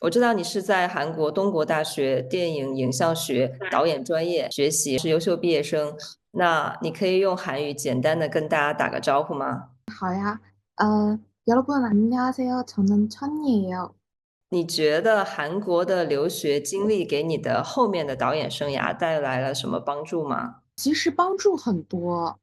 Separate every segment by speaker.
Speaker 1: 我知道你是在韩国东国大学电影影像学导演专业学习，是优秀毕业生。那你可以用韩语简单的跟大家打个招呼吗？
Speaker 2: 여러분 안녕하세요. 저는 천이에요.
Speaker 1: 你觉得韩国的留学经历给你的后面的导演生涯带来了什么帮助吗？
Speaker 2: 其实帮助很多。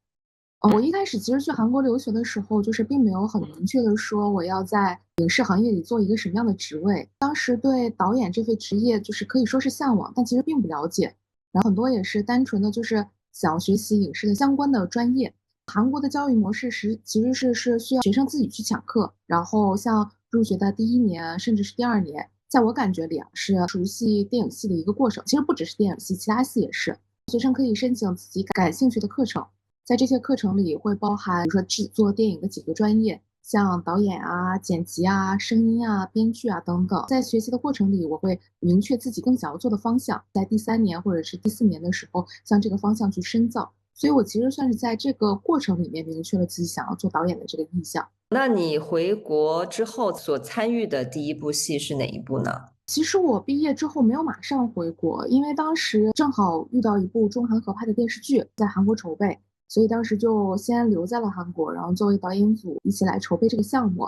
Speaker 2: 我一开始其实去韩国留学的时候，就是并没有很明确的说我要在影视行业里做一个什么样的职位。当时对导演这份职业就是可以说是向往，但其实并不了解。然后很多也是单纯的就是想学习影视的相关的专业。韩国的教育模式其实是需要学生自己去抢课，然后像入学的第一年甚至是第二年，在我感觉里是熟悉电影系的一个过程。其实不只是电影系，其他系也是。学生可以申请自己感兴趣的课程，在这些课程里会包含，比如说制作电影的几个专业，像导演啊、剪辑啊、声音啊、编剧啊等等。在学习的过程里，我会明确自己更想要做的方向，在第3年或者是第4年的时候，向这个方向去深造。所以我其实算是在这个过程里面明确了自己想要做导演的这个意向。
Speaker 1: 那你回国之后所参与的第一部戏是哪一部呢？
Speaker 2: 其实我毕业之后没有马上回国，因为当时正好遇到一部中韩合拍的电视剧在韩国筹备，所以当时就先留在了韩国，然后作为导演组一起来筹备这个项目。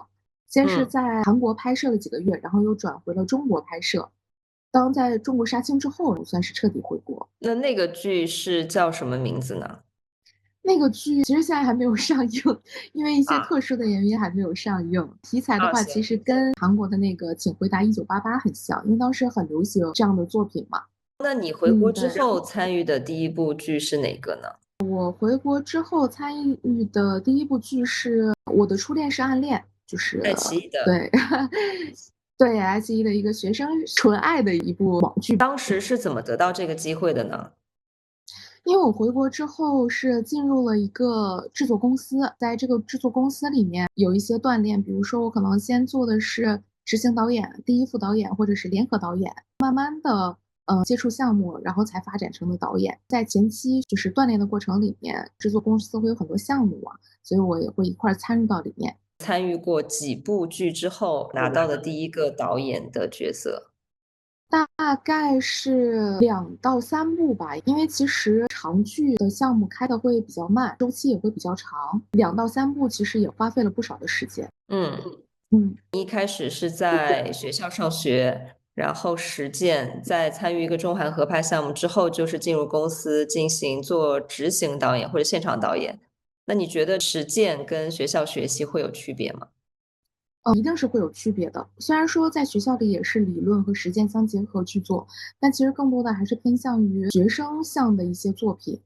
Speaker 2: 先是
Speaker 1: 嗯，
Speaker 2: 在韩国拍摄了几个月，然后又转回了中国拍摄。当在中国杀青之后，我算是彻底回国。
Speaker 1: 那个剧是叫什么名字呢？
Speaker 2: 那个剧其实现在还没有上映，因为一些
Speaker 1: 啊
Speaker 2: 特殊的原因还没有上映。题材的
Speaker 1: 啊，
Speaker 2: 话，
Speaker 1: 行。
Speaker 2: 其实跟韩国的那个《请回答1988》很像，因为当时很流行这样的作品嘛。
Speaker 1: 那你回国
Speaker 2: 嗯，
Speaker 1: 之
Speaker 2: 对。
Speaker 1: 后参与的第一部剧是哪个呢？
Speaker 2: 我回国之后参与的第一部剧是《我的初恋是暗恋》，就是
Speaker 1: 爱奇艺的。
Speaker 2: 对对爱奇艺的一个学生纯爱的一部网剧。
Speaker 1: 当时是怎么得到这个机会的呢？
Speaker 2: 因为我回国之后是进入了一个制作公司，在这个制作公司里面有一些锻炼，比如说我可能先做的是执行导演、第一副导演或者是联合导演，慢慢的接触项目，然后才发展成了导演。在前期就是锻炼的过程里面，制作公司会有很多项目嘛，所以我也会一块儿参与到里面。
Speaker 1: 参与过几部剧之后拿到的第一个导演的角色。
Speaker 2: 大概是2到3部吧，因为其实长剧的项目开的会比较慢，周期也会比较长2到3部其实也花费了不少的时间。
Speaker 1: 嗯，
Speaker 2: 嗯。
Speaker 1: 一开始是在学校上学，然后实践，在参与一个中韩合拍项目之后，就是进入公司进行做执行导演或者现场导演。那你觉得实践跟学校学习会有区别吗？
Speaker 2: 一定是会有区别的。虽然说在学校里也是理论和实践相结合去做，但其实更多的还是偏向于学生向的一些作品。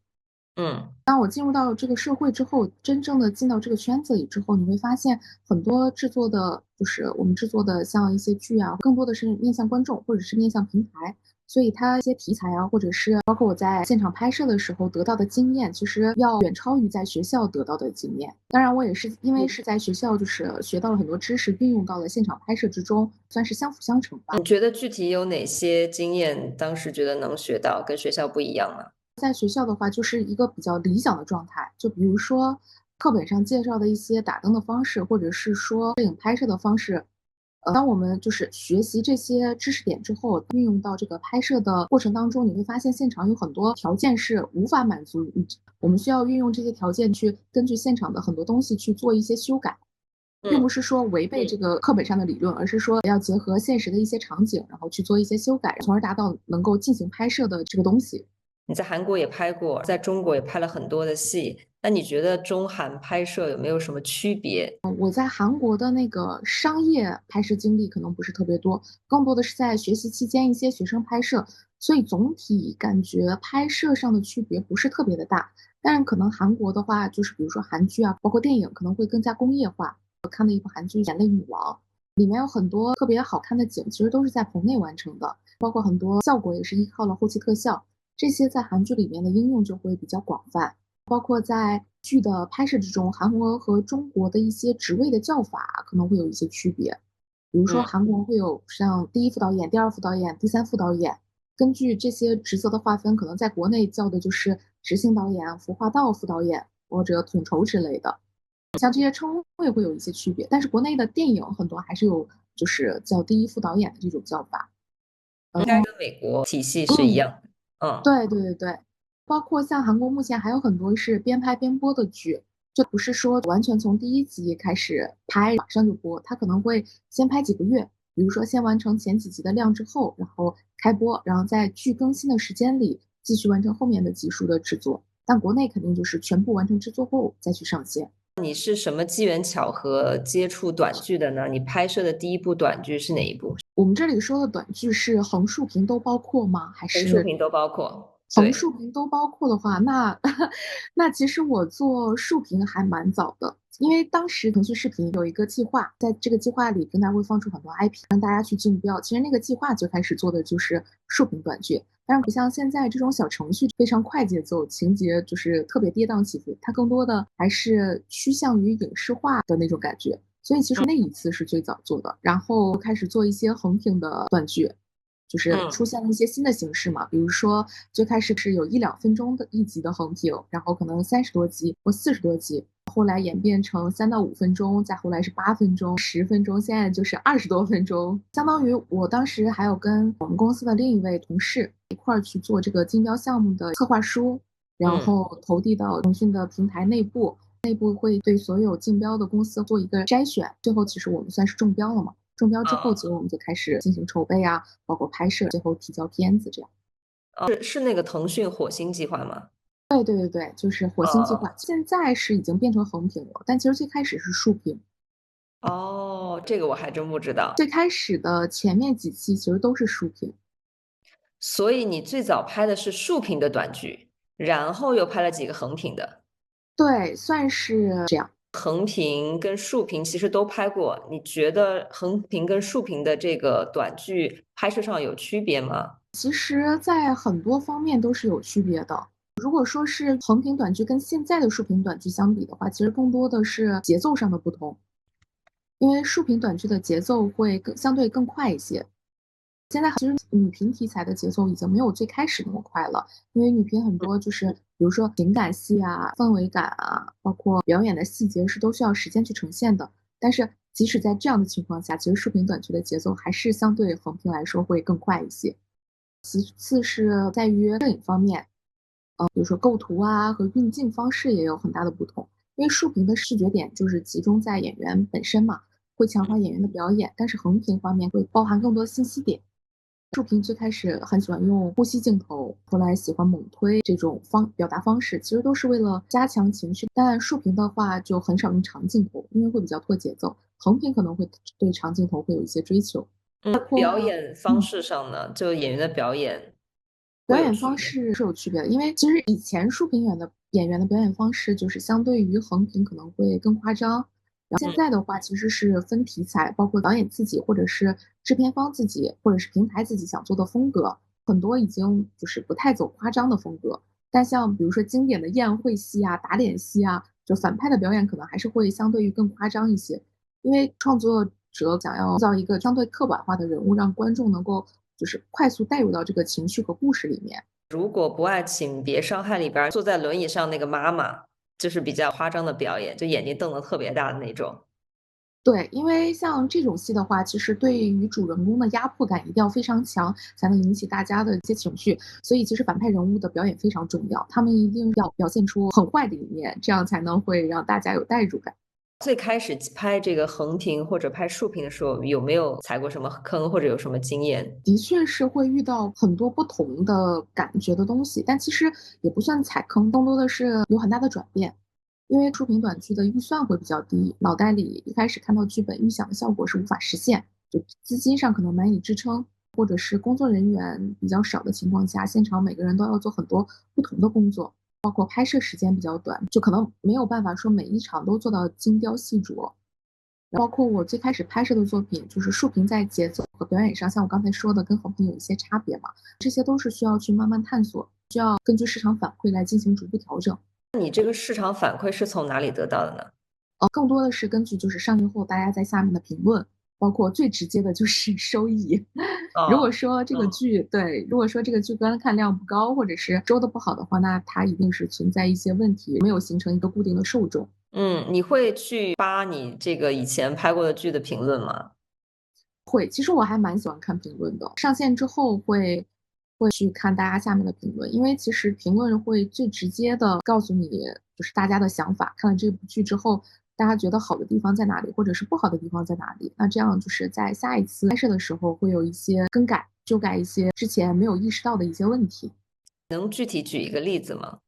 Speaker 1: 嗯。
Speaker 2: 当我进入到这个社会之后，真正的进到这个圈子里之后，你会发现很多制作的就是我们制作的像一些剧啊，更多的是面向观众或者是面向平台。所以它一些题材啊，或者是包括我在现场拍摄的时候得到的经验，其实要远超于在学校得到的经验。当然我也是因为是在学校就是学到了很多知识，运用到了现场拍摄之中，算是相辅相成吧。
Speaker 1: 你觉得具体有哪些经验，当时觉得能学到，跟学校不一样呢？
Speaker 2: 在学校的话，就是一个比较理想的状态。就比如说课本上介绍的一些打灯的方式，或者是说摄影拍摄的方式。当我们就是学习这些知识点之后，运用到这个拍摄的过程当中，你会发现现场有很多条件是无法满足你，我们需要运用这些条件去根据现场的很多东西去做一些修改。并不
Speaker 1: 嗯。
Speaker 2: 是说违背这个课本上的理论，而是说要结合现实的一些场景，然后去做一些修改，从而达到能够进行拍摄的这个东西。
Speaker 1: 你在韩国也拍过，在中国也拍了很多的戏，那你觉得中韩拍摄有没有什么区别？
Speaker 2: 我在韩国的那个商业拍摄经历可能不是特别多，更多的是在学习期间一些学生拍摄，所以总体感觉拍摄上的区别不是特别的大。但是可能韩国的话，就是比如说韩剧啊，包括电影可能会更加工业化。我看的一部韩剧《眼泪女王》，里面有很多特别好看的景，其实都是在棚内完成的，包括很多效果也是依靠了后期特效，这些在韩剧里面的应用就会比较广泛。包括在剧的拍摄之中，韩国和中国的一些职位的叫法可能会有一些区别。比如说
Speaker 1: 嗯。
Speaker 2: 韩国会有像第一副导演、第二副导演、第三副导演，根据这些职责的划分，可能在国内叫的就是执行导演、服化道副导演或者统筹之类的。像这些称谓会有一些区别，但是国内的电影很多还是有就是叫第一副导演的这种叫法。
Speaker 1: 应该跟美国体系是一
Speaker 2: 嗯，
Speaker 1: 样的。嗯。
Speaker 2: 对对对对，包括像韩国目前还有很多是边拍边播的剧，就不是说完全从第一集开始拍马上就播，它可能会先拍几个月，比如说先完成前几集的量之后，然后开播，然后在剧更新的时间里继续完成后面的集数的制作。但国内肯定就是全部完成制作后再去上线。
Speaker 1: 你是什么机缘巧合接触短剧的呢？你拍摄的第一部短剧是哪一部？
Speaker 2: 我们这里说的短剧是横竖屏都包括吗？还
Speaker 1: 横竖
Speaker 2: 是
Speaker 1: 屏都包括。
Speaker 2: 横
Speaker 1: 对。
Speaker 2: 竖屏都包括的话，那那其实我做竖屏还蛮早的，因为当时腾讯视频有一个计划，在这个计划里平台会放出很多 IP，让大家去竞标。其实那个计划最开始做的就是竖屏短剧，但是不像现在这种小程序非常快节奏，情节就是特别跌宕起伏，它更多的还是趋向于影视化的那种感觉。所以其实那一次是最早做的，然后开始做一些横屏的短剧，就是出
Speaker 1: 嗯。
Speaker 2: 现了一些新的形式嘛，比如说最开始是有1-2分钟的一集的横屏，然后可能30多集或40多集，后来演变成3到5分钟，再后来是8分钟、10分钟，现在就是20多分钟。相当于我当时还有跟我们公司的另一位同事一块儿去做这个竞标项目的策划书，然
Speaker 1: 嗯。
Speaker 2: 后投递到腾讯的平台内部，内部会对所有竞标的公司做一个筛选，最后其实我们算是中标了嘛。中标之后，
Speaker 1: 啊。
Speaker 2: 其实我们就开始进行筹备啊，包括拍摄，最后提交片子这样。
Speaker 1: 是那个腾讯火星计划吗？
Speaker 2: 对对对对，就是火星计划，现在是已经变成横屏了，但其实最开始是竖屏。
Speaker 1: 哦，这个我还真不知道。
Speaker 2: 最开始的前面几期其实都是竖屏。
Speaker 1: 所以你最早拍的是竖屏的短剧，然后又拍了几个横屏的。
Speaker 2: 对，算是这样。
Speaker 1: 横屏跟竖屏其实都拍过，你觉得横屏跟竖屏的这个短剧拍摄上有区别吗？
Speaker 2: 其实在很多方面都是有区别的。如果说是横屏短剧跟现在的竖屏短剧相比的话，其实更多的是节奏上的不同。因为竖屏短剧的节奏会相对更快一些。现在其实女频题材的节奏已经没有最开始那么快了，因为女频很多就是比如说情感戏啊、氛围感啊，包括表演的细节是都需要时间去呈现的。但是即使在这样的情况下，其实竖屏短剧的节奏还是相对横屏来说会更快一些。其次是在于摄影方面，比如说构图啊和运镜方式也有很大的不同。因为竖屏的视觉点就是集中在演员本身嘛，会强化演员的表演，但是横屏方面会包含更多信息点。竖屏最开始很喜欢用呼吸镜头，后来喜欢猛推这种表达方式，其实都是为了加强情绪。但竖屏的话就很少用长镜头，因为会比较拖节奏。横屏可能会对长镜头会有一些追求，包
Speaker 1: 表
Speaker 2: 括
Speaker 1: 演方式上呢，就演员的表演会有
Speaker 2: 表演
Speaker 1: 区别。
Speaker 2: 方式是有区别的。因为其实以前竖屏演员的表演方式就是相对于横屏可能会更夸张，然后现
Speaker 1: 嗯。
Speaker 2: 在的话其实是分题材，包括导演自己或者是制片方自己，或者是平台自己想做的风格，很多已经就是不太走夸张的风格。但像比如说经典的宴会戏啊、打脸戏啊，就反派的表演可能还是会相对于更夸张一些。因为创作者想要造一个相对刻板化的人物，让观众能够就是快速带入到这个情绪和故事里面。
Speaker 1: 如果不爱请别伤害里边坐在轮椅上那个妈妈，就是比较夸张的表演，就眼睛瞪得特别大的那种。
Speaker 2: 对，因为像这种戏的话，其实对于主人公的压迫感一定要非常强，才能引起大家的一些情绪。所以其实反派人物的表演非常重要，他们一定要表现出很坏的一面，这样才能会让大家有代入感。
Speaker 1: 最开始拍这个横屏或者拍竖屏的时候，有没有踩过什么坑，或者有什么经验？
Speaker 2: 的确是会遇到很多不同的感觉的东西，但其实也不算踩坑，更多的是有很大的转变。因为竖屏短剧的预算会比较低，脑袋里一开始看到剧本预想的效果是无法实现，就资金上可能难以支撑，或者是工作人员比较少的情况下，现场每个人都要做很多不同的工作，包括拍摄时间比较短，就可能没有办法说每一场都做到精雕细琢。包括我最开始拍摄的作品，就是竖屏在节奏和表演上，像我刚才说的，跟横屏有一些差别嘛，这些都是需要去慢慢探索，需要根据市场反馈来进行逐步调整。
Speaker 1: 你这个市场反馈是从哪里得到的呢？
Speaker 2: 更多的是根据就是上映后大家在下面的评论，包括最直接的就是收益。如果
Speaker 1: 哦。
Speaker 2: 说这个剧对，如果说这个剧观看量不高，或者是收的不好的话，那它一定是存在一些问题，没有形成一个固定的受众。
Speaker 1: 你会去扒你这个以前拍过的剧的评论吗？
Speaker 2: 会，其实我还蛮喜欢看评论的。上线之后会去看大家下面的评论，因为其实评论会最直接的告诉你就是大家的想法。看了这部剧之后，大家觉得好的地方在哪里，或者是不好的地方在哪里。那这样就是在下一次拍摄的时候会有一些更改，修改一些之前没有意识到的一些问题。
Speaker 1: 能具体举一个例子吗？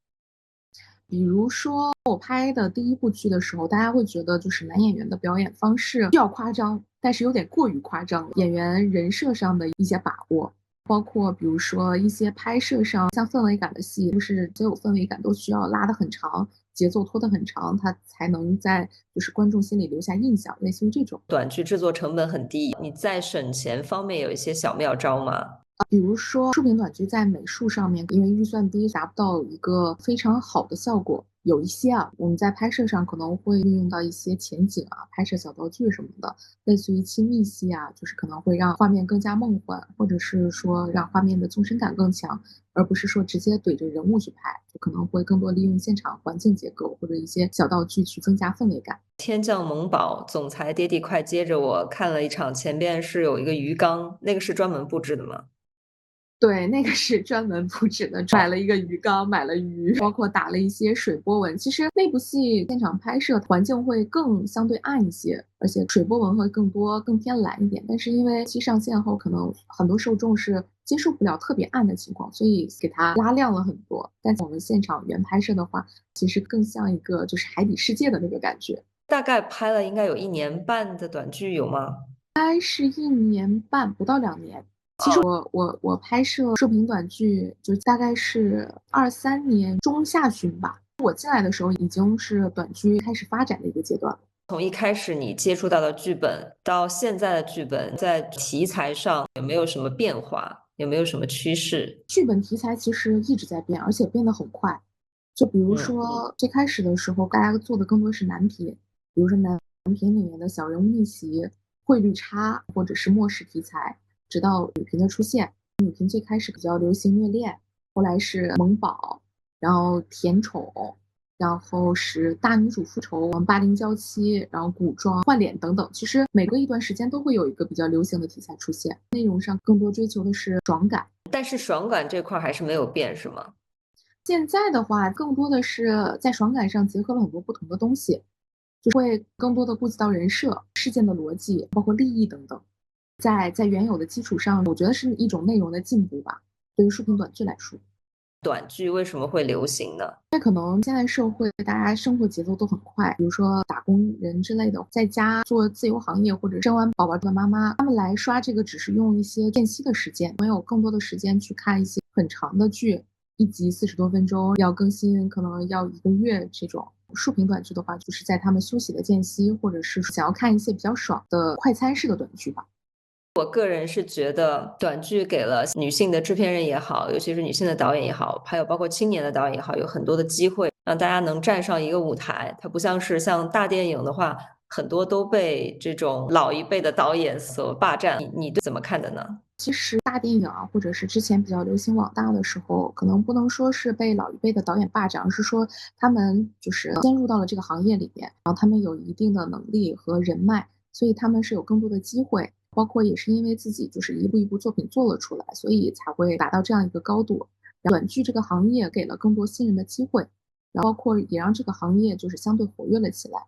Speaker 2: 比如说我拍的第一部剧的时候，大家会觉得就是男演员的表演方式需要夸张，但是有点过于夸张了，演员人设上的一些把握，包括比如说一些拍摄上像氛围感的戏，就是所有氛围感都需要拉得很长，节奏拖得很长，它才能在就是观众心里留下印象，类似于这种。
Speaker 1: 短剧制作成本很低，你在省钱方面有一些小妙招吗？
Speaker 2: 比如说竖屏短剧在美术上面，因为预算低，达不到一个非常好的效果。有一些我们在拍摄上可能会运用到一些前景拍摄小道具什么的，类似于亲密戏就是可能会让画面更加梦幻，或者是说让画面的纵深感更强，而不是说直接怼着人物去拍，就可能会更多利用现场环境结构或者一些小道具去增加氛围感。
Speaker 1: 天降萌宝，总裁爹地快接着我看了一场，前边是有一个鱼缸，那个是专门布置的吗？
Speaker 2: 对，那个是专门布置的，买了一个鱼缸，买了鱼，包括打了一些水波纹。其实那部戏现场拍摄环境会更相对暗一些，而且水波纹会更多，更偏蓝一点。但是因为戏上线后，可能很多受众是接受不了特别暗的情况，所以给它拉亮了很多。但我们现场原拍摄的话，其实更像一个就是海底世界的那个感觉。
Speaker 1: 大概拍了应该有1年半的短剧有吗？
Speaker 2: 拍是1年半，不到2年。我拍摄视频短剧就大概是23年中下旬吧。我进来的时候已经是短剧开始发展的一个阶段了。
Speaker 1: 从一开始你接触到的剧本到现在的剧本，在题材上有没有什么变化？有没有什么趋势？
Speaker 2: 剧本题材其实一直在变，而且变得很快。就比如
Speaker 1: 嗯，
Speaker 2: 说最开始的时候，大家做的更多是男频，比如说男频里面的小人物逆袭、汇率差，或者是末世题材，直到女频的出现。女频最开始比较流行虐恋，后来是萌宝，然后甜宠，然后是大女主复仇、霸凌娇妻，然后古装、换脸等等。其实每隔一段时间都会有一个比较流行的题材出现，内容上更多追求的是爽感。
Speaker 1: 但是爽感这块还是没有变，是吗？
Speaker 2: 现在的话，更多的是在爽感上结合了很多不同的东西，就会更多的顾及到人设、事件的逻辑，包括利益等等。在原有的基础上，我觉得是一种内容的进步吧，对于竖屏短剧来说。
Speaker 1: 短剧为什么会流行呢？
Speaker 2: 那可能现在社会大家生活节奏都很快，比如说打工人之类的，在家做自由行业或者生完宝宝的妈妈，他们来刷这个只是用一些间隙的时间，没有更多的时间去看一些很长的剧，一集40多分钟，要更新可能要1个月这种。竖屏短剧的话，就是在他们休息的间隙，或者是想要看一些比较爽的快餐式的短剧吧。
Speaker 1: 我个人是觉得短剧给了女性的制片人也好，尤其是女性的导演也好，还有包括青年的导演也好，有很多的机会让大家能站上一个舞台。它不像大电影的话，很多都被这种老一辈的导演所霸占。你怎么看的呢？
Speaker 2: 其实大电影或者是之前比较流行网大的时候，可能不能说是被老一辈的导演霸占，而是说他们就是先入到了这个行业里面，然后他们有一定的能力和人脉，所以他们是有更多的机会。包括也是因为自己就是一步一步作品做了出来，所以才会达到这样一个高度。短剧这个行业给了更多新人的机会，然后包括也让这个行业就是相对活跃了起来。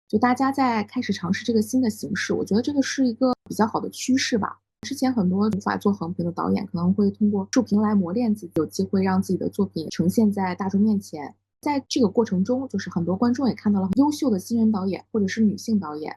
Speaker 2: 就大家在开始尝试这个新的形式，我觉得这个是一个比较好的趋势吧。之前很多无法做横屏的导演可能会通过竖屏来磨练自己，有机会让自己的作品呈现在大众面前。在这个过程中，就是很多观众也看到了很优秀的新人导演或者是女性导演，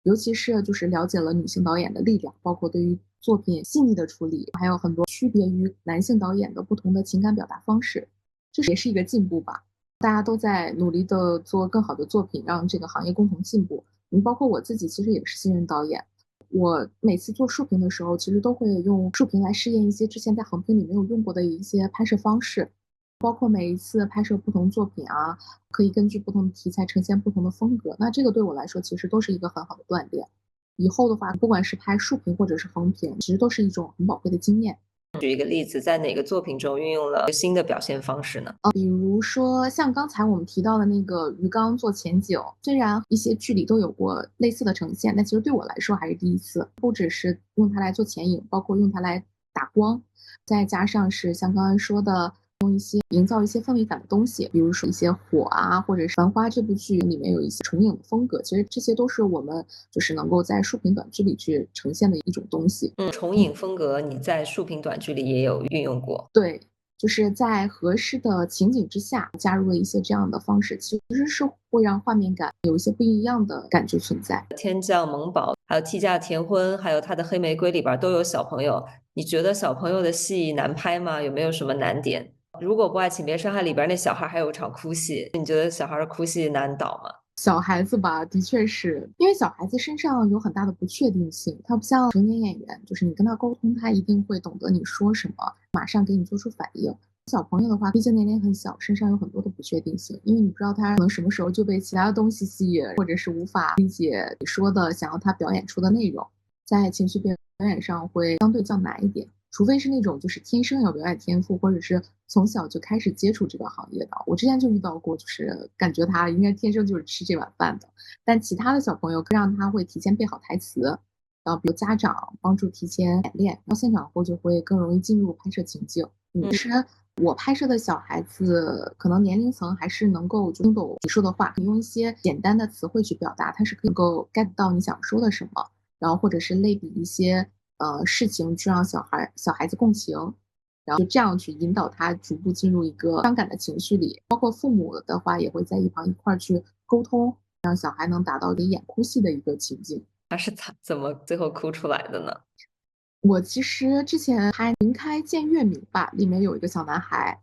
Speaker 2: 尤其是就是了解了女性导演的力量，包括对于作品细腻的处理，还有很多区别于男性导演的不同的情感表达方式，这也是一个进步吧。大家都在努力的做更好的作品，让这个行业共同进步。包括我自己其实也是新人导演，我每次做竖屏的时候，其实都会用竖屏来试验一些之前在横屏里没有用过的一些拍摄方式，包括每一次拍摄不同作品可以根据不同的题材呈现不同的风格。那这个对我来说其实都是一个很好的锻炼。以后的话，不管是拍竖屏或者是横屏，其实都是一种很宝贵的经验。
Speaker 1: 举一个例子，在哪个作品中运用了新的表现方式呢？
Speaker 2: 比如说像刚才我们提到的那个鱼缸做前景，虽然一些剧里都有过类似的呈现，但其实对我来说还是第一次。不只是用它来做前影，包括用它来打光，再加上是像刚才说的，营造一些氛围感的东西，比如说一些火啊，或者是《繁花》这部剧里面有一些重影的风格，其实这些都是我们就是能够在竖屏短剧里去呈现的一种东西。
Speaker 1: 重影风格你在竖屏短剧里也有运用过。
Speaker 2: 对，就是在合适的情景之下，加入了一些这样的方式，其实是会让画面感有一些不一样的感觉存在。
Speaker 1: 天降萌宝，还有替嫁填婚，还有他的黑玫瑰里边都有小朋友。你觉得小朋友的戏难拍吗？有没有什么难点？如果不爱请别伤害里边那小孩还有一场哭戏，你觉得小孩的哭戏难导吗？
Speaker 2: 小孩子吧，的确是因为小孩子身上有很大的不确定性，他不像成年演员，就是你跟他沟通，他一定会懂得你说什么，马上给你做出反应。小朋友的话，毕竟年龄很小，身上有很多的不确定性，因为你不知道他可能什么时候就被其他的东西吸引，或者是无法理解你说的，想要他表演出的内容，在情绪表演上会相对较难一点。除非是那种就是天生有表演天赋，或者是从小就开始接触这个行业的。我之前就遇到过，就是感觉他应该天生就是吃这碗饭的。但其他的小朋友让他会提前背好台词，然后比如家长帮助提前演练，到现场后就会更容易进入拍摄情境。其实我拍摄的小孩子可能年龄层还是能够听懂你说的话，你用一些简单的词汇去表达，他是能够 get 到你想说的什么，然后或者是类比一些事情去让小孩子共情，然后就这样去引导他逐步进入一个伤感的情绪里。包括父母的话也会在一旁一块儿去沟通，让小孩能达到演哭戏的一个情境。
Speaker 1: 他是怎么最后哭出来的呢？
Speaker 2: 我其实之前拍《云开见月明》吧，里面有一个小男孩，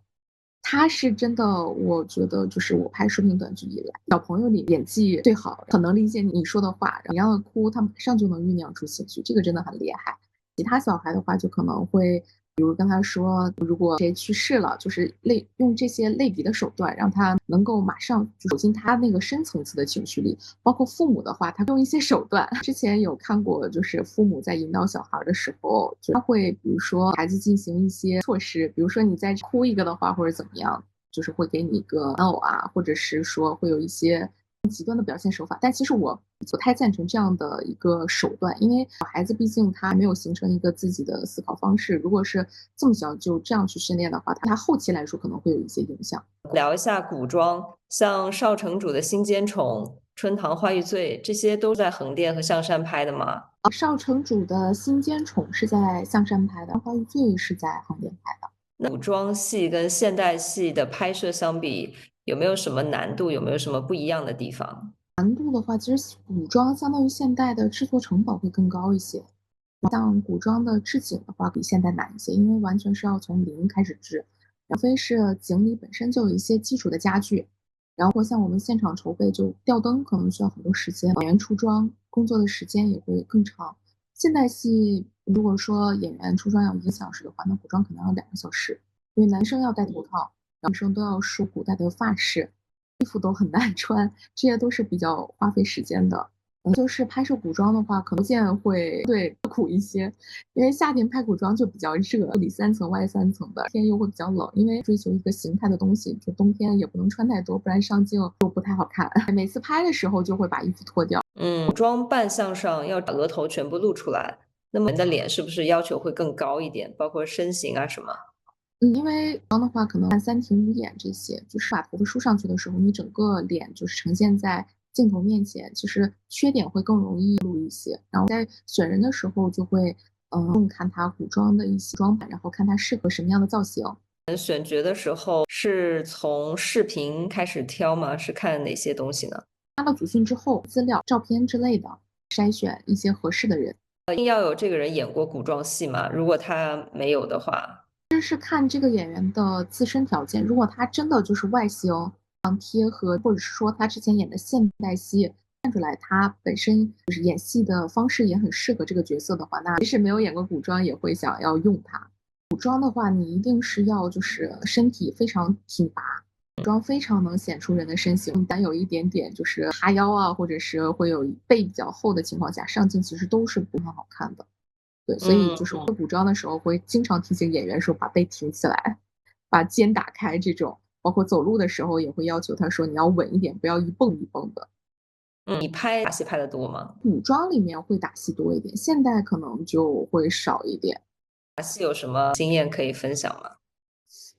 Speaker 2: 他是真的，我觉得就是我拍视频短剧以来，小朋友里演技最好的，很能理解你说的话，你让他哭，他马上就能酝酿出情绪，这个真的很厉害。其他小孩的话，就可能会，比如跟他说，如果谁去世了，就是用这些类比的手段，让他能够马上就走进他那个深层次的情绪里。包括父母的话，他用一些手段，之前有看过，就是父母在引导小孩的时候，就他会比如说孩子进行一些措施，比如说你再哭一个的话，或者怎么样，就是会给你一个玩偶啊，或者是说会有一些极端的表现手法。但其实我不太赞成这样的一个手段，因为小孩子毕竟他没有形成一个自己的思考方式，如果是这么小就这样去训练的话，他后期来说可能会有一些影响。
Speaker 1: 聊一下古装，像邵城主的《新奸宠》《春堂花玉醉》，这些都在横店和象山拍的吗？
Speaker 2: 邵城主的新奸宠是在象山拍的，花玉醉是在横店拍的。
Speaker 1: 那古装戏跟现代戏的拍摄相比，有没有什么难度？有没有什么不一样的地方？
Speaker 2: 难度的话，其实古装相当于现代的制作成本会更高一些。像古装的置景的话，比现代难一些，因为完全是要从零开始制，除非是景里本身就有一些基础的家具，然后像我们现场筹备，就吊灯可能需要很多时间，演员出妆工作的时间也会更长。现代戏如果说演员出妆要1个小时的话，那古装可能要2个小时，因为男生要戴头套，女生都要梳古代的发饰，衣服都很难穿，这些都是比较花费时间的。就是拍摄古装的话，可能件会对苦一些，因为夏天拍古装就比较热，里三层外三层的，天又会比较冷，因为追求一个形态的东西，就冬天也不能穿太多，不然上镜就不太好看。每次拍的时候就会把衣服脱掉。
Speaker 1: 古装扮相上要把额头全部露出来，那么人的脸是不是要求会更高一点？包括身形啊什么？
Speaker 2: 因为妆的话，可能看三庭五眼这些，就是把头发梳上去的时候，你整个脸就是呈现在镜头面前，其实缺点会更容易露一些。然后在选人的时候，就会更看他古装的一些装扮，然后看他适合什么样的造型。
Speaker 1: 选角的时候是从视频开始挑吗？是看哪些东西呢？
Speaker 2: 发了组训之后，资料、照片之类的，筛选一些合适的人。
Speaker 1: 一定要有这个人演过古装戏吗？如果他没有的话，
Speaker 2: 是看这个演员的自身条件，如果他真的就是外形贴合，或者是说他之前演的现代戏，看出来他本身就是演戏的方式也很适合这个角色的话，那即使没有演过古装，也会想要用他。古装的话，你一定是要就是身体非常挺拔，古装非常能显出人的身形，但有一点点就是哈腰啊，或者是会有背比较厚的情况下，上镜其实都是不很好看的。对，所以就是我
Speaker 1: 嗯，
Speaker 2: 们补妆的时候会经常提醒演员说把背挺起来，把肩打开这种，包括走路的时候也会要求他说你要稳一点，不要一蹦一蹦的。
Speaker 1: 你拍打戏拍的多吗？
Speaker 2: 古装里面会打戏多一点，现代可能就会少一点。
Speaker 1: 打戏有什么经验可以分享吗？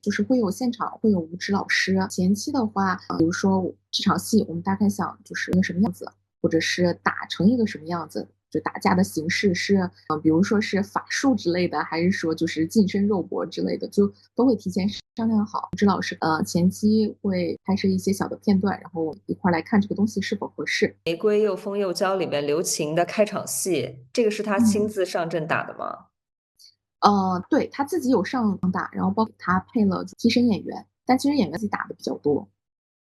Speaker 2: 就是会有现场会有舞指老师，前期的话，比如说这场戏我们大概想就是一个什么样子，或者是打成一个什么样子，就打架的形式是，比如说是法术之类的，还是说就是近身肉搏之类的，就都会提前商量好。舞指老师前期会拍摄一些小的片段，然后我们一块儿来看这个东西是否合适。
Speaker 1: 《玫瑰又疯又娇》里面刘晴的开场戏，这个是她亲
Speaker 2: 嗯。
Speaker 1: 自上阵打的吗？
Speaker 2: 对，他自己有上打，然后包括他配了替身演员，但其实演员自己打的比较多。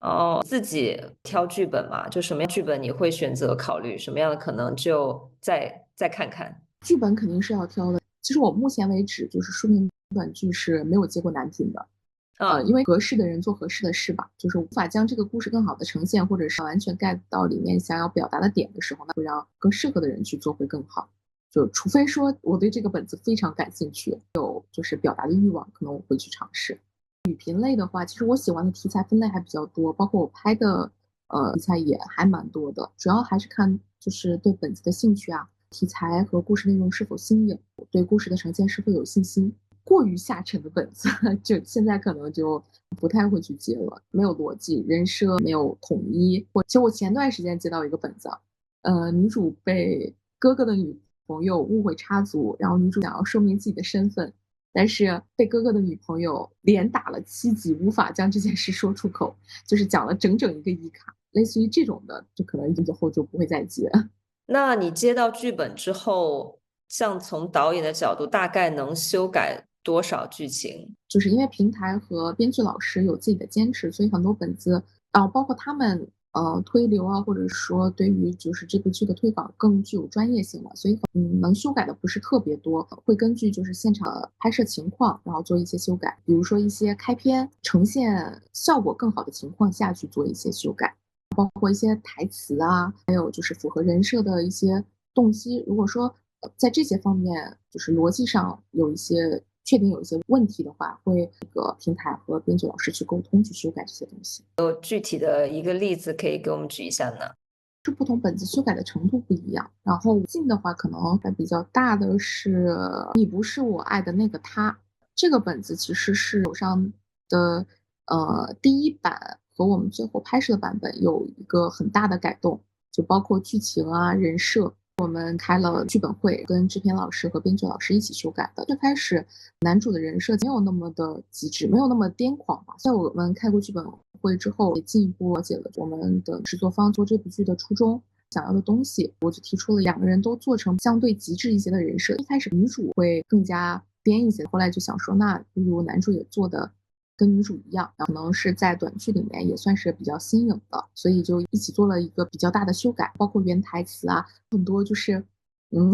Speaker 1: 哦，自己挑剧本嘛，就什么样剧本你会选择考虑，什么样的可能就再看看。
Speaker 2: 剧本肯定是要挑的。其实我目前为止就是书名短剧是没有接过难品的，因
Speaker 1: 嗯，
Speaker 2: 为合适的人做合适的事吧，就是无法将这个故事更好的呈现，或者是完全 get 到里面想要表达的点的时候呢，会让更适合的人去做会更好。就除非说我对这个本子非常感兴趣，有就是表达的欲望，可能我会去尝试。语评类的话，其实我喜欢的题材分类还比较多，包括我拍的题材也还蛮多的，主要还是看就是对本子的兴趣啊，题材和故事内容是否新颖，对故事的呈现是否有信心。过于下沉的本子，就现在可能就不太会去接了，没有逻辑，人设没有统一。其实我前段时间接到一个本子，女主被哥哥的女朋友误会插足，然后女主想要说明自己的身份，但是被哥哥的女朋友连打了7级，无法将这件事说出口，就是讲了整整一个一卡，类似于这种的，就可能以后就不会再接。
Speaker 1: 那你接到剧本之后，像从导演的角度，大概能修改多少剧情？
Speaker 2: 就是因为平台和编剧老师有自己的坚持，所以很多本子，包括他们推流啊，或者说对于就是这部剧的推广更具有专业性嘛，所以能修改的不是特别多，会根据就是现场拍摄情况，然后做一些修改，比如说一些开篇呈现效果更好的情况下去做一些修改，包括一些台词啊，还有就是符合人设的一些动机。如果说在这些方面就是逻辑上有一些确定有一些问题的话，会这个平台和编剧老师去沟通去修改这些东西。
Speaker 1: 有具体的一个例子可以给我们举一下呢？
Speaker 2: 是不同本子修改的程度不一样，然后近的话可能比较大的是《你不是我爱的那个他》，这个本子其实是手上的第一版和我们最后拍摄的版本有一个很大的改动，就包括剧情啊、人设。我们开了剧本会，跟制片老师和编剧老师一起修改的。最开始男主的人设没有那么的极致，没有那么癫狂吧。在我们开过剧本会之后，也进一步了解了我们的制作方做这部剧的初衷。想要的东西，我就提出了两个人都做成相对极致一些的人设。一开始女主会更加颠一些，后来就想说，那不如男主也做的跟女主一样，可能是在短剧里面也算是比较新颖的，所以就一起做了一个比较大的修改，包括原台词啊，很多就是嗯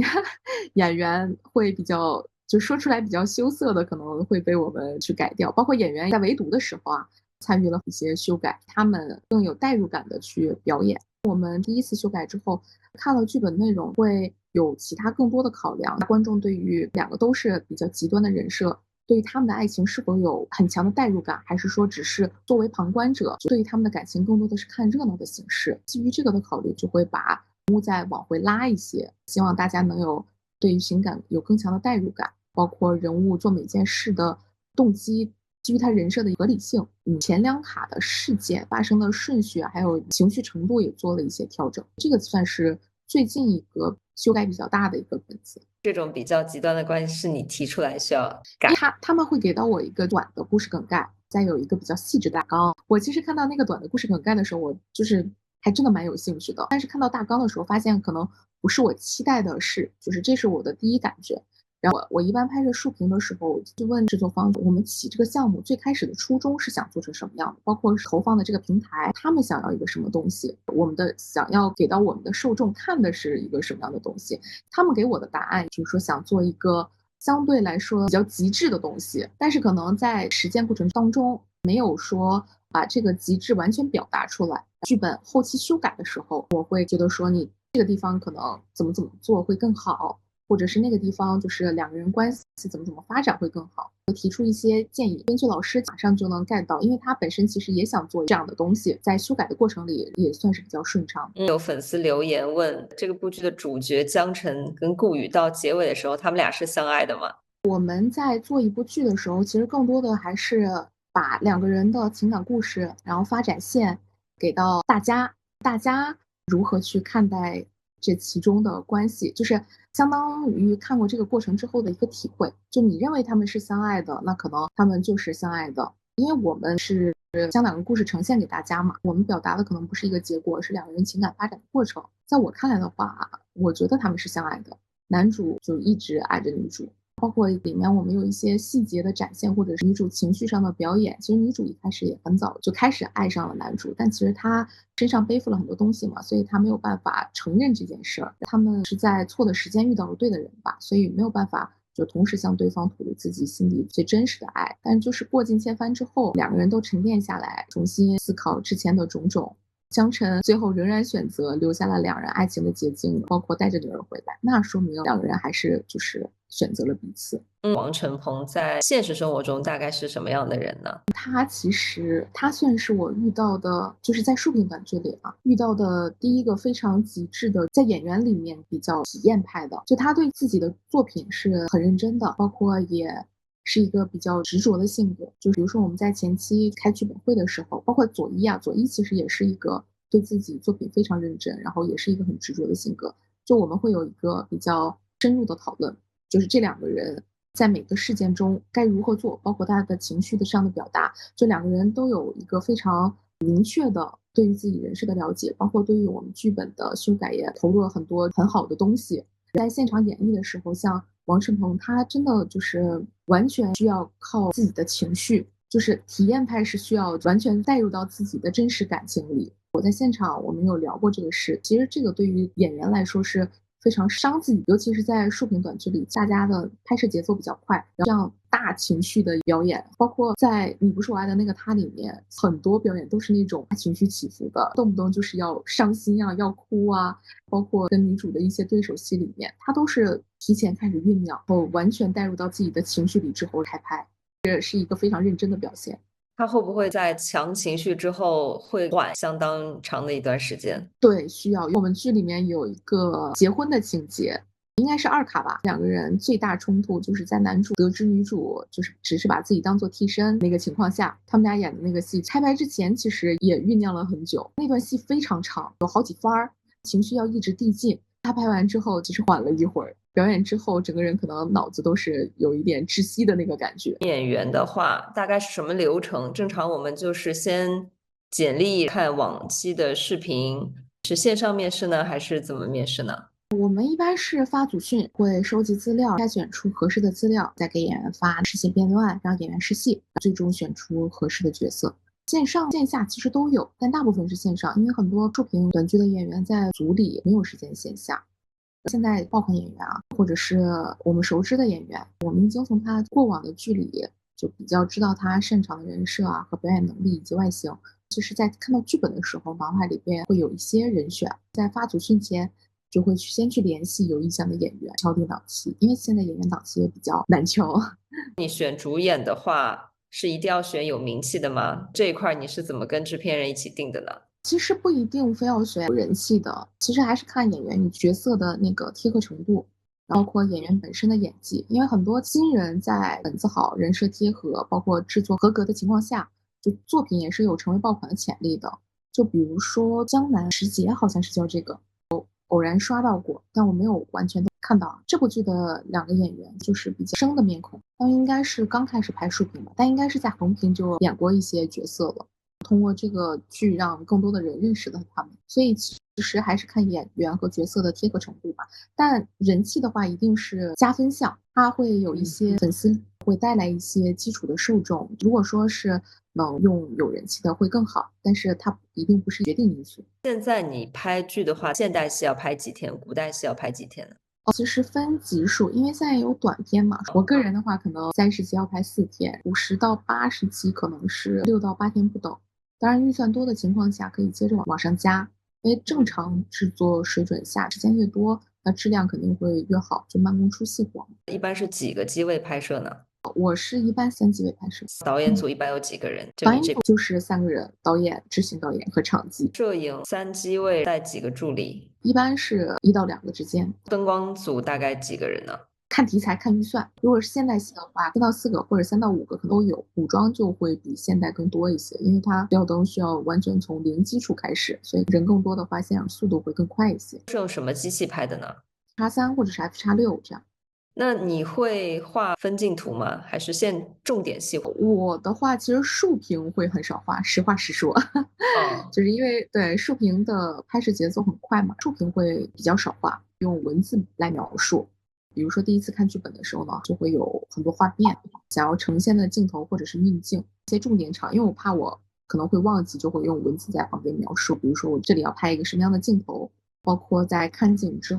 Speaker 2: 演员会比较就说出来比较羞涩的，可能会被我们去改掉，包括演员在围读的时候啊，参与了一些修改，他们更有代入感的去表演。我们第一次修改之后，看了剧本内容，会有其他更多的考量。观众对于两个都是比较极端的人设，对于他们的爱情是否有很强的代入感，还是说只是作为旁观者，对于他们的感情更多的是看热闹的形式？基于这个的考虑，就会把人物再往回拉一些，希望大家能有对于情感有更强的代入感，包括人物做每件事的动机。基于他人设的合理性，前两卡的事件发生的顺序还有情绪程度也做了一些调整。这个算是最近一个修改比较大的一个本子。
Speaker 1: 这种比较极端的关系是你提出来需要改。
Speaker 2: 因为他们会给到我一个短的故事梗概，再有一个比较细致的大纲。我其实看到那个短的故事梗概的时候，我就是还真的蛮有兴趣的。但是看到大纲的时候，发现可能不是我期待的事，就是这是我的第一感觉。然后我一般拍摄竖屏的时候，就问制作方，我们起这个项目最开始的初衷是想做成什么样的，包括投放的这个平台，他们想要一个什么东西，我们的想要给到我们的受众看的是一个什么样的东西。他们给我的答案就是说想做一个相对来说比较极致的东西，但是可能在实践过程当中没有说把这个极致完全表达出来。剧本后期修改的时候，我会觉得说你这个地方可能怎么做会更好，或者是那个地方就是两个人关系怎么发展会更好，提出一些建议，根据老师马上就能 get 到，因为他本身其实也想做这样的东西，在修改的过程里也算是比较顺畅。
Speaker 1: 有粉丝留言问，这个部剧的主角江辰跟顾宇到结尾的时候，他们俩是相爱的吗？
Speaker 2: 我们在做一部剧的时候，其实更多的还是把两个人的情感故事，然后发展线给到大家，大家如何去看待这其中的关系，就是相当于看过这个过程之后的一个体会。就你认为他们是相爱的，那可能他们就是相爱的，因为我们是将两个故事呈现给大家嘛，我们表达的可能不是一个结果，是两个人情感发展的过程。在我看来的话，我觉得他们是相爱的，男主就一直爱着女主。包括里面我们有一些细节的展现，或者是女主情绪上的表演。其实女主一开始也很早就开始爱上了男主，但其实她身上背负了很多东西嘛，所以她没有办法承认这件事儿。他们是在错的时间遇到了对的人吧，所以没有办法就同时向对方吐露自己心里最真实的爱。但就是过尽千帆之后，两个人都沉淀下来，重新思考之前的种种。江辰最后仍然选择留下了两人爱情的结晶，包括带着女儿回来，那说明两个人还是就是选择了彼此。
Speaker 1: 王晨鹏在现实生活中大概是什么样的人呢？
Speaker 2: 他算是我遇到的，就是在竖屏短剧里啊遇到的第一个非常极致的，在演员里面比较体验派的，就他对自己的作品是很认真的，包括也是一个比较执着的性格。就比如说我们在前期开剧本会的时候，包括左一啊，左一其实也是一个对自己作品非常认真，然后也是一个很执着的性格。就我们会有一个比较深入的讨论，就是这两个人在每个事件中该如何做，包括他的情绪的上的表达，这两个人都有一个非常明确的对于自己人设的了解，包括对于我们剧本的修改也投入了很多很好的东西。在现场演绎的时候，像王晨鹏，他真的就是完全需要靠自己的情绪，就是体验派是需要完全带入到自己的真实感情里。我在现场我们有聊过这个事，其实这个对于演员来说是非常伤自己，尤其是在竖屏短剧里，大家的拍摄节奏比较快，这样大情绪的表演，包括在《你不是我爱的那个他》里面，很多表演都是那种情绪起伏的，动不动就是要伤心啊，要哭啊，包括跟女主的一些对手戏里面，他都是提前开始酝酿，后完全带入到自己的情绪里之后开拍，这是一个非常认真的表现。
Speaker 1: 他会不会在强情绪之后会缓相当长的一段时间？
Speaker 2: 对，需要。我们剧里面有一个结婚的情节，应该是二卡吧。两个人最大冲突就是在男主得知女主就是只是把自己当做替身那个情况下，他们俩演的那个戏，开拍之前其实也酝酿了很久。那段戏非常长，有好几番儿，情绪要一直递进。他拍完之后，其实缓了一会儿，表演之后，整个人可能脑子都是有一点窒息的那个感觉。
Speaker 1: 演员的话，大概是什么流程？正常我们就是先简历看往期的视频，是线上面试呢，还是怎么面试呢？
Speaker 2: 我们一般是发组训，会收集资料，筛选出合适的资料，再给演员发试戏片段，让演员试戏，最终选出合适的角色。线上线下其实都有，但大部分是线上，因为很多竖屏短剧的演员在组里没有时间线下。现在爆款演员啊，或者是我们熟知的演员，我们已经从他过往的剧里就比较知道他擅长的人设啊和表演能力以及外形。其实，在看到剧本的时候，脑海里边会有一些人选，在发组训前就会先去联系有意向的演员，敲定档期，因为现在演员档期也比较难敲。
Speaker 1: 你选主演的话，是一定要选有名气的吗？这一块你是怎么跟制片人一起定的呢？
Speaker 2: 其实不一定非要选有人气的，其实还是看演员与角色的那个贴合程度，包括演员本身的演技。因为很多新人在本子好、人设贴合，包括制作合格的情况下，就作品也是有成为爆款的潜力的。就比如说江南时节，好像是叫这个，偶然刷到过，但我没有完全都看到。这部剧的两个演员就是比较生的面孔，他们应该是刚开始拍竖屏吧，但应该是在横屏就演过一些角色了。通过这个剧让更多的人认识了他们，所以其实还是看演员和角色的贴合程度吧。但人气的话，一定是加分项，它会有一些粉丝，会带来一些基础的受众。如果说是能用有人气的会更好，但是它一定不是决定因素。
Speaker 1: 现在你拍剧的话，现代戏要拍几天，古代戏要拍几天呢？
Speaker 2: 其实分集数，因为现在有短片嘛。我个人的话，可能30集要拍4天，50到80集可能是6到8天不等。当然，预算多的情况下，可以接着往上加。因为正常制作水准下，时间越多，那质量肯定会越好，就慢工出细活。
Speaker 1: 一般是几个机位拍摄呢？
Speaker 2: 我是一般3机位拍摄。
Speaker 1: 导演组一般有几个人？就
Speaker 2: 导
Speaker 1: 你这
Speaker 2: 演组就是3个人，导演、执行导演和场记。
Speaker 1: 摄影3机位带几个助理？
Speaker 2: 一般是1到2个之间。
Speaker 1: 灯光组大概几个人呢？
Speaker 2: 看题材看预算，如果是现代戏的话，4到4个或者3到5个可能都有。古装就会比现代更多一些，因为它吊灯需要完全从零基础开始，所以人更多的话，现场速度会更快一些。
Speaker 1: 是用什么机器拍的呢？X3
Speaker 2: 或者是 F6这样。
Speaker 1: 那你会画分镜图吗？还是重点戏？
Speaker 2: 我的话，其实竖屏会很少画，实话实说，
Speaker 1: 哦，
Speaker 2: 就是因为对竖屏的拍摄节奏很快嘛，竖屏会比较少画，用文字来描述。比如说第一次看剧本的时候呢，就会有很多画面，想要呈现的镜头或者是运镜，一些重点场，因为我怕我可能会忘记，就会用文字在旁边描述。比如说我这里要拍一个什么样的镜头，包括在看景之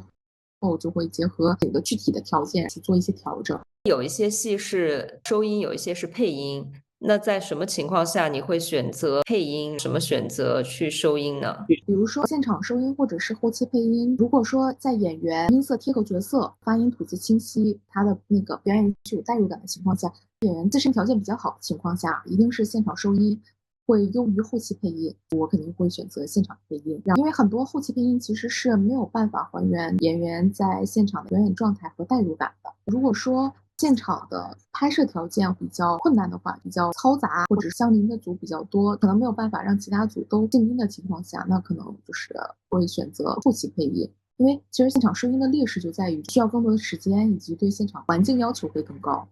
Speaker 2: 后，就会结合景的具体的条件去做一些调整。
Speaker 1: 有一些戏是收音，有一些是配音。那在什么情况下你会选择配音？什么选择去收音呢？
Speaker 2: 比如说现场收音或者是后期配音，如果说在演员音色贴合角色、发音吐字清晰，他的那个表演具有代入感的情况下，演员自身条件比较好的情况下，一定是现场收音会优于后期配音。我肯定会选择现场配音，因为很多后期配音其实是没有办法还原演员在现场的表演状态和代入感的。如果说现场的拍摄条件比较困难的话，比较嘈杂，或者相邻的组比较多，可能没有办法让其他组都静音的情况下，那可能就是会选择后期配音。因为其实现场收音的劣势就在于需要更多的时间，以及对现场环境要求会更高。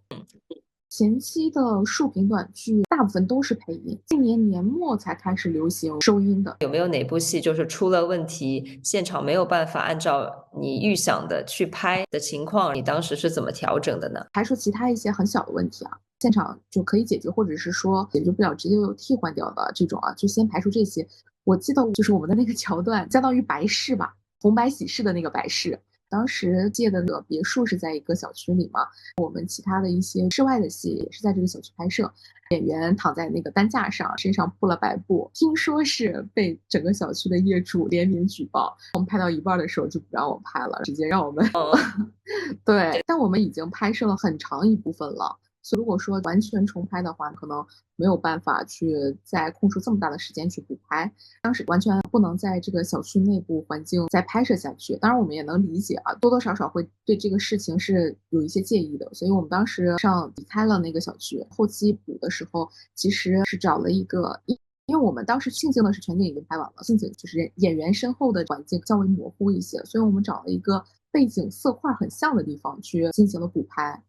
Speaker 2: 前期的竖屏短剧大部分都是配音，今年年末才开始流行收音的。
Speaker 1: 有没有哪部戏就是出了问题，现场没有办法按照你预想的去拍的情况，你当时是怎么调整的呢？
Speaker 2: 排除其他一些很小的问题啊，现场就可以解决，或者是说解决不了直接就替换掉的这种啊，就先排除这些。我记得就是我们的那个桥段，相当于白事吧，红白喜事的那个白事。当时借的那个别墅是在一个小区里嘛，我们其他的一些室外的戏也是在这个小区拍摄。演员躺在那个担架上，身上铺了白布，听说是被整个小区的业主联名举报。我们拍到一半的时候就不让我拍了，直接让我们对，但我们已经拍摄了很长一部分了，所以如果说完全重拍的话，可能没有办法去再空出这么大的时间去补拍。当时完全不能在这个小区内部环境再拍摄下去。当然，我们也能理解啊，多多少少会对这个事情是有一些介意的，所以我们当时离开了那个小区。后期补的时候，其实是找了一个。因为我们当时庆幸的是全景已经拍完了，幸景就是演员身后的环境较为模糊一些，所以我们找了一个背景色块很像的地方去进行了补拍，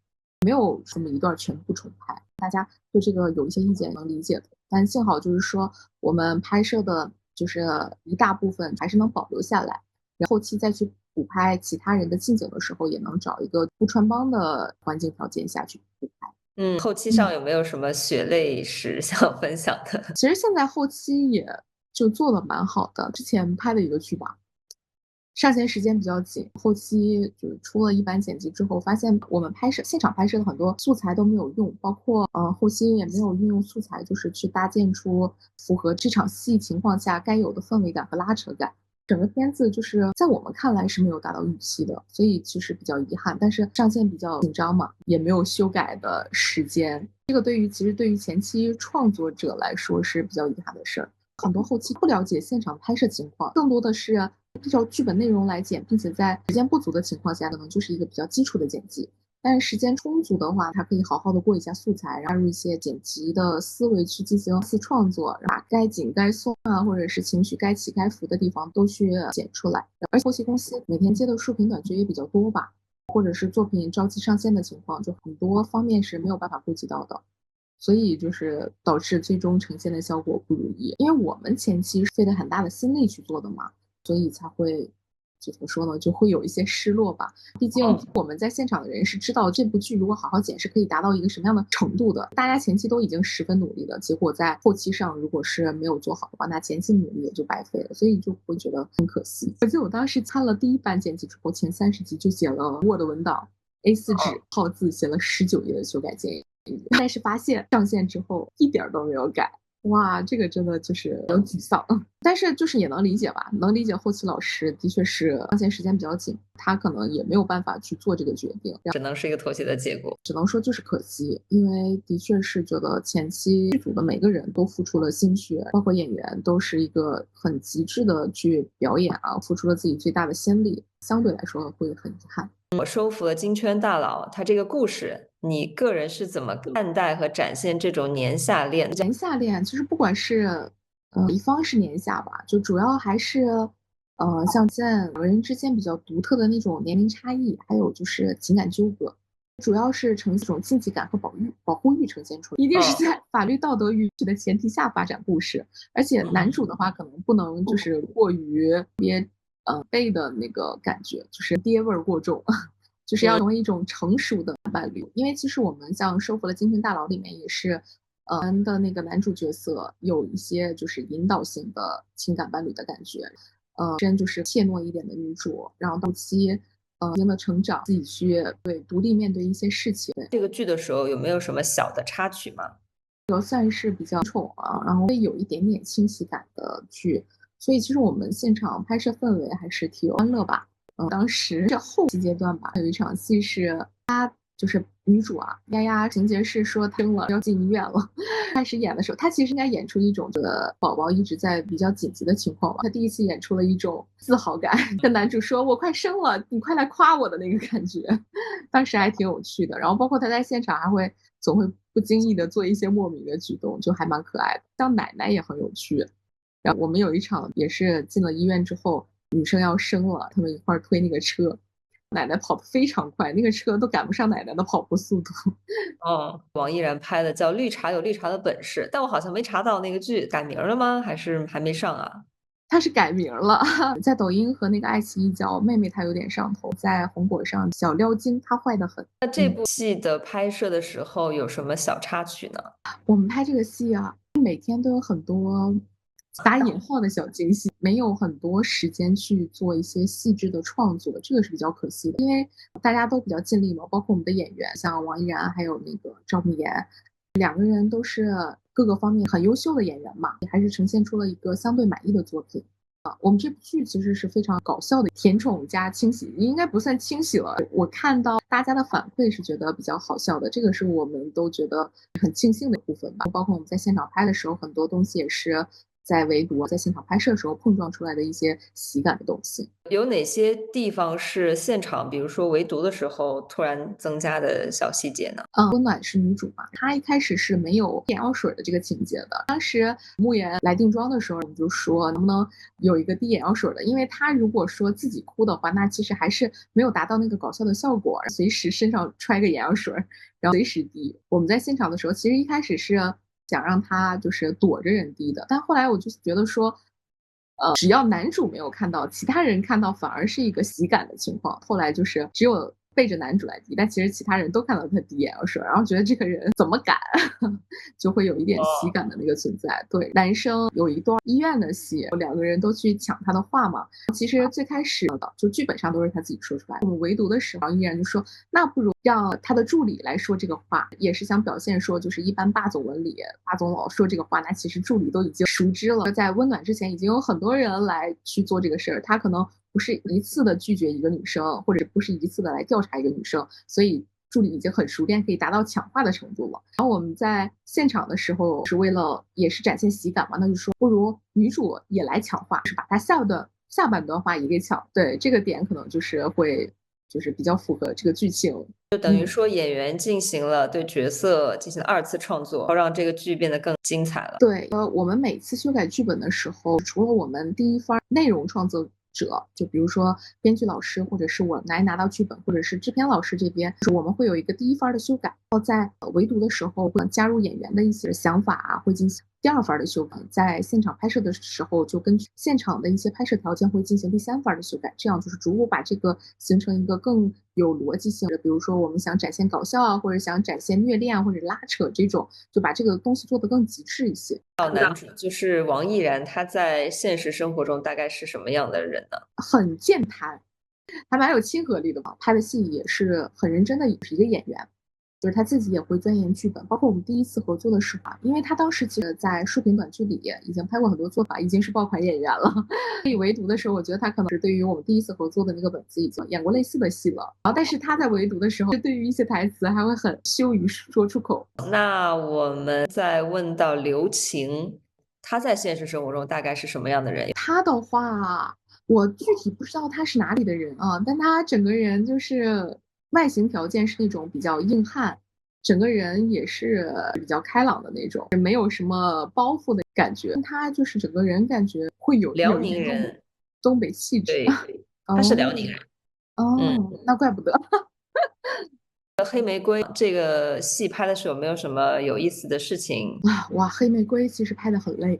Speaker 2: 没有这么一段全部重拍。大家对这个有一些意见能理解的，但幸好就是说我们拍摄的就是一大部分还是能保留下来，然后后期再去补拍其他人的近景的时候，也能找一个不穿帮的环境条件下去补拍。
Speaker 1: 后期上有没有什么血泪史想分享的？
Speaker 2: 其实现在后期也就做的蛮好的，之前拍的一个剧吧，上线时间比较紧，后期就是出了一版剪辑之后，发现我们现场拍摄的很多素材都没有用，包括后期也没有运用素材，就是去搭建出符合这场戏情况下该有的氛围感和拉扯感。整个片子就是在我们看来是没有达到预期的，所以其实比较遗憾。但是上线比较紧张嘛，也没有修改的时间。这个其实对于前期创作者来说是比较遗憾的事儿。很多后期不了解现场拍摄情况，更多的是按照剧本内容来剪，并且在时间不足的情况下，可能就是一个比较基础的剪辑。但是时间充足的话，它可以好好的过一下素材，加入一些剪辑的思维去进行二次创作，把该紧该松啊，或者是情绪该起该伏的地方都去剪出来。而且后期公司每天接的竖屏短剧也比较多吧，或者是作品着急上线的情况，就很多方面是没有办法顾及到的。所以就是导致最终呈现的效果不如意，因为我们前期是费了很大的心力去做的嘛，所以才会怎么说呢，就会有一些失落吧。毕竟我们在现场的人是知道这部剧如果好好剪是可以达到一个什么样的程度的，大家前期都已经十分努力了，结果在后期上如果是没有做好的话，那前期努力也就白费了，所以就会觉得很可惜。而且我当时看了第一版剪辑之后，前30集就写了 Word 文档，A4 纸号字写了19页的修改建议。但是发现上线之后一点都没有改，哇，这个真的就是有沮丧，但是就是也能理解吧，能理解后期老师的确是当前时间比较紧，他可能也没有办法去做这个决定，
Speaker 1: 只能是一个妥协的结果。
Speaker 2: 只能说就是可惜，因为的确是觉得前期剧组的每个人都付出了心血，包括演员都是一个很极致的去表演啊，付出了自己最大的心力，相对来说会很遗憾。
Speaker 1: 我收服了金圈大佬，他这个故事，你个人是怎么看待和展现这种年下恋？
Speaker 2: 年下恋其实不管是一方是年下吧，就主要还是像现在两个人之间比较独特的那种年龄差异，还有就是情感纠葛，主要是呈现一种禁忌感和保护欲呈现出来，一定是
Speaker 1: 哦，
Speaker 2: 在法律道德允许的前提下发展故事，而且男主的话可能不能就是过于别辈的那个感觉，就是爹味儿过重。就是要
Speaker 1: 嗯，
Speaker 2: 成为一种成熟的伴侣，因为其实我们像《收服了金钱大佬》里面也是，的那个男主角色有一些就是引导型的情感伴侣的感觉，真就是怯懦一点的女主，然后到期，一定的成长，自己去对独立面对一些事情，
Speaker 1: 这个剧的时候有没有什么小的插曲吗？
Speaker 2: 算是比较宠啊，然后会有一点点清晰感的剧，所以其实我们现场拍摄氛围还是挺欢乐吧。当时是后期阶段吧，有一场戏是就是女主啊，丫丫情节是说她生了要进医院了。开始演的时候，她其实应该演出一种这个宝宝一直在比较紧急的情况嘛，她第一次演出了一种自豪感，跟男主说我快生了，你快来夸我的那个感觉。当时还挺有趣的。然后包括他在现场还会总会不经意的做一些莫名的举动，就还蛮可爱的。像奶奶也很有趣。然后我们有一场也是进了医院之后，女生要生了，他们一块儿推那个车，奶奶跑得非常快，那个车都赶不上奶奶的跑步速度。
Speaker 1: 哦，王毅然拍的叫《绿茶有绿茶的本事》，但我好像没查到那个剧改名了吗？还是还没上啊？
Speaker 2: 他是改名了，在抖音和那个爱奇艺叫妹妹她有点上头，在红果上小撩金，她坏得很。
Speaker 1: 那这部戏的拍摄的时候有什么小插曲呢？
Speaker 2: 我们拍这个戏啊，每天都有很多打引号的小惊喜，没有很多时间去做一些细致的创作，这个是比较可惜的。因为大家都比较尽力嘛，包括我们的演员，像王依然还有那个赵慕言，两个人都是各个方面很优秀的演员嘛，也还是呈现出了一个相对满意的作品。我们这部剧其实是非常搞笑的，甜宠加清洗，应该不算清洗了。我看到大家的反馈是觉得比较好笑的，这个是我们都觉得很庆幸的部分吧。包括我们在现场拍的时候，很多东西也是在围读在现场拍摄的时候碰撞出来的一些喜感的东西。
Speaker 1: 有哪些地方是现场，比如说围读的时候突然增加的小细节呢？
Speaker 2: 温暖是女主嘛，她一开始是没有眼药水的这个情节的。当时慕言来定妆的时候，我们就说能不能有一个滴眼药水的，因为她如果说自己哭的话，那其实还是没有达到那个搞笑的效果。随时身上揣个眼药水，然后随时滴。我们在现场的时候，其实一开始是想让她就是躲着人滴的，但后来我就觉得说，只要男主没有看到，其他人看到反而是一个喜感的情况。后来就是只有背着男主来滴，但其实其他人都看到他滴眼药水，然后觉得这个人怎么敢，就会有一点喜感的那个存在。对，男生有一段医院的戏，两个人都去抢他的话嘛。其实最开始的就剧本上都是他自己说出来的，我们围读的时候，依然就说那不如让他的助理来说这个话，也是想表现说，就是一般霸总文里，霸总老说这个话，那其实助理都已经熟知了。在温暖之前，已经有很多人来去做这个事儿，他可能不是一次的拒绝一个女生，或者不是一次的来调查一个女生，所以助理已经很熟练，可以达到抢话的程度了。然后我们在现场的时候，是为了也是展现喜感嘛，那就说不如女主也来抢话，是把她下半段话也给抢。对，这个点可能就是会就是比较符合这个剧情。
Speaker 1: 就等于说演员进行了对角色进行了二次创作，让这个剧变得更精彩了。
Speaker 2: 对，我们每次修改剧本的时候，除了我们第一番内容创作者，就比如说编剧老师，或者是我来拿到剧本，或者是制片老师这边，我们会有一个第一番的修改。然后在围读的时候，会加入演员的一些想法啊，会进行第二番的修改。在现场拍摄的时候，就根据现场的一些拍摄条件，会进行第三番的修改。这样就是逐步把这个形成一个更有逻辑性的，比如说我们想展现搞笑啊，或者想展现虐恋或者拉扯这种，就把这个东西做得更极致一些。
Speaker 1: 男主就是王毅然，他在现实生活中大概是什么样的人呢？
Speaker 2: 很健谈，还蛮有亲和力的嘛。拍的戏也是很认真的一个演员，就是他自己也会钻研剧本，包括我们第一次合作的时候因为他当时其实在竖屏短剧里已经拍过很多做法，已经是爆款演员了。所以围读的时候，我觉得他可能是对于我们第一次合作的那个本子已经演过类似的戏了。然后，但是他在围读的时候，对于一些台词还会很羞于说出口。
Speaker 1: 那我们再问到刘晴，他在现实生活中大概是什么样的人？
Speaker 2: 他的话，我具体不知道他是哪里的人啊，但他整个人就是外形条件是那种比较硬汉，整个人也是比较开朗的那种，没有什么包袱的感觉。他就是整个人感觉会有
Speaker 1: 辽
Speaker 2: 一点
Speaker 1: 宁人，
Speaker 2: 东北气质。
Speaker 1: 对，他是辽
Speaker 2: 哦
Speaker 1: 宁人。
Speaker 2: 那怪不得。
Speaker 1: 黑玫瑰这个戏拍的时候有没有什么有意思的事情？
Speaker 2: 哇，黑玫瑰其实拍的很累。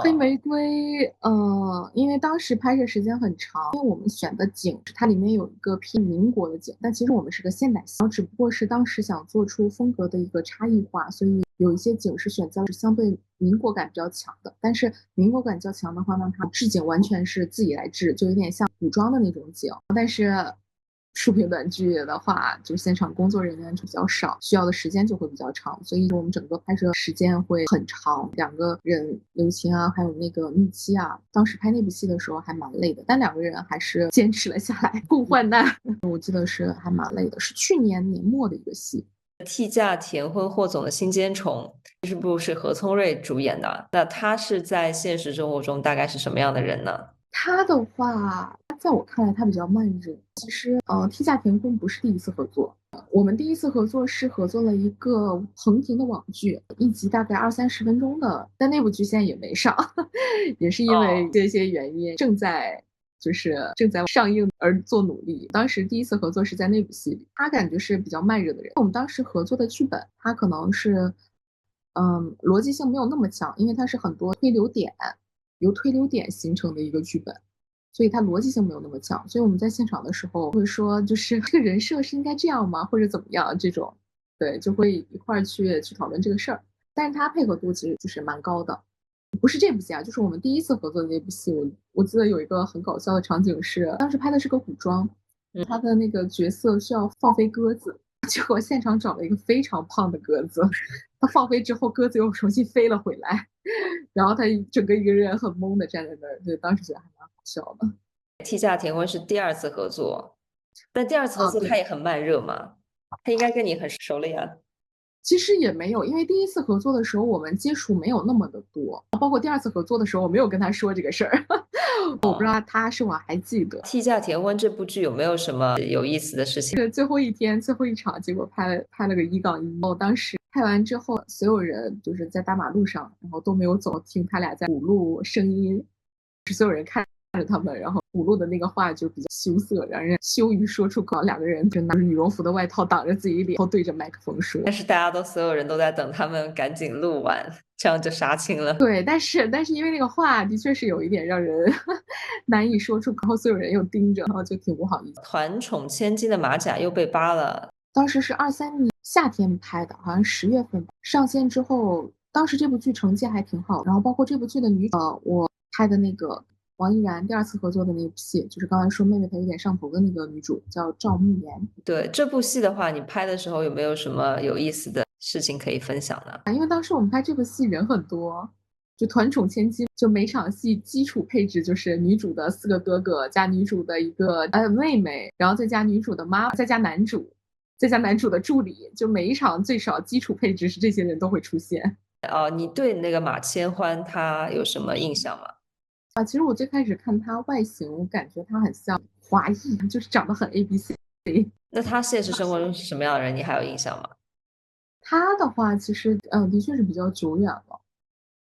Speaker 2: 黑
Speaker 1: 哦，
Speaker 2: 玫瑰，因为当时拍摄时间很长，因为我们选的景，它里面有一个偏民国的景，但其实我们是个现代戏，只不过是当时想做出风格的一个差异化，所以有一些景是选择了相对民国感比较强的。但是民国感较强的话呢，它置景完全是自己来置，就有点像古装的那种景，但是竖屏短剧的话，就现场工作人员就比较少，需要的时间就会比较长，所以我们整个拍摄时间会很长。两个人，刘晴啊，还有那个蜜七啊，当时拍那部戏的时候还蛮累的，但两个人还是坚持了下来，共患难。我记得是还蛮累的，是去年年末的一个戏。
Speaker 1: 替嫁填婚霍总的新奸宠，这部是何聪瑞主演的。那他是在现实生活中大概是什么样的人呢？
Speaker 2: 他的话，在我看来，他比较慢热。其实，替嫁填婚不是第一次合作，我们第一次合作是合作了一个横屏的网剧，一集大概20-30分钟的，但那部剧现在也没上，也是因为这些原因，正在上映而做努力。当时第一次合作是在那部戏里，他感觉是比较慢热的人。我们当时合作的剧本，他可能是，逻辑性没有那么强，因为它是很多推流点。由推流点形成的一个剧本，所以它逻辑性没有那么强。所以我们在现场的时候会说，就是这个人设是应该这样吗，或者怎么样这种，对，就会一块儿去讨论这个事儿。但是他配合度其实就是蛮高的，不是这部戏啊，就是我们第一次合作的那部戏。我记得有一个很搞笑的场景是，当时拍的是个古装，他的那个角色需要放飞鸽子，结果现场找了一个非常胖的鸽子，他放飞之后，鸽子又重新飞了回来。然后他整个一个人很懵的站在那儿，对，当时觉得还蛮好笑的。
Speaker 1: 替嫁填婚是第二次合作，但第二次合作他
Speaker 2: 对，
Speaker 1: 也很慢热嘛，他应该跟你很熟了呀。
Speaker 2: 其实也没有，因为第一次合作的时候我们接触没有那么的多，包括第二次合作的时候，我没有跟他说这个事儿。我不知道他是否还记得。
Speaker 1: 替嫁填婚这部剧有没有什么有意思的事情？
Speaker 2: 是最后一天最后一场，结果拍了个1-1，我当时拍完之后，所有人就是在大马路上，然后都没有走，听他俩在补录声音，是所有人看着他们，然后补录的那个话就比较羞涩，让人羞于说出口。两个人就拿着羽绒服的外套挡着自己脸，然后对着麦克风说。
Speaker 1: 但是所有人都在等他们赶紧录完，这样就杀青了。
Speaker 2: 对，但是因为那个话的确是有一点让人难以说出口，然后所有人又盯着，然后就挺不好意思。
Speaker 1: 团宠千金的马甲又被扒了。
Speaker 2: 当时是23年夏天拍的，好像10月份吧上线之后，当时这部剧成绩还挺好。然后包括这部剧的我拍的那个王依然第二次合作的那部戏，就是刚才说妹妹她有点上头的那个女主，叫赵慕言。
Speaker 1: 对，这部戏的话，你拍的时候有没有什么有意思的事情可以分享呢？
Speaker 2: 因为当时我们拍这部戏人很多，就团宠千金，就每场戏基础配置就是女主的4个哥哥加女主的一个妹妹，然后再加女主的妈妈，再加男主，再加男主的助理，就每一场最少基础配置是这些人都会出现。
Speaker 1: 哦，你对那个马千欢他有什么印象吗？
Speaker 2: 其实我最开始看他外形，我感觉他很像华裔，就是长得很 ABC。
Speaker 1: 那他现实生活中是什么样的人？你还有印象吗？
Speaker 2: 他的话，其实的确是比较久远了。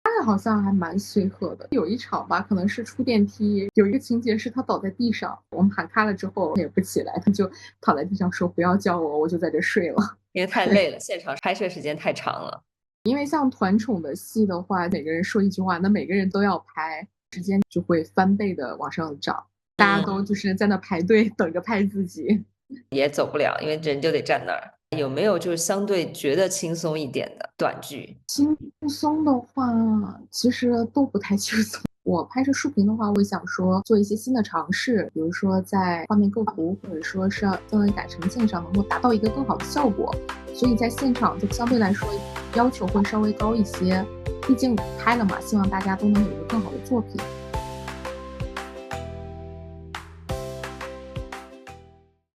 Speaker 2: 他好像还蛮随和的。有一场吧，可能是出电梯，有一个情节是他倒在地上，我们喊开了之后他也不起来，他就躺在地上说不要叫我，我就在这睡了。
Speaker 1: 因为太累了，现场拍摄时间太长了。
Speaker 2: 因为像团宠的戏的话，每个人说一句话，那每个人都要拍，时间就会翻倍的往上涨，大家都就是在那排队等着拍自己。
Speaker 1: 也走不了，因为人就得站那儿。有没有就是相对觉得轻松一点的短剧？
Speaker 2: 轻松的话，其实都不太轻松。我拍摄视频的话，我想说做一些新的尝试，比如说在画面构图或者说是氛围感呈现上能够达到一个更好的效果，所以在现场就相对来说要求会稍微高一些，毕竟拍了嘛，希望大家都能有一个更好的作品。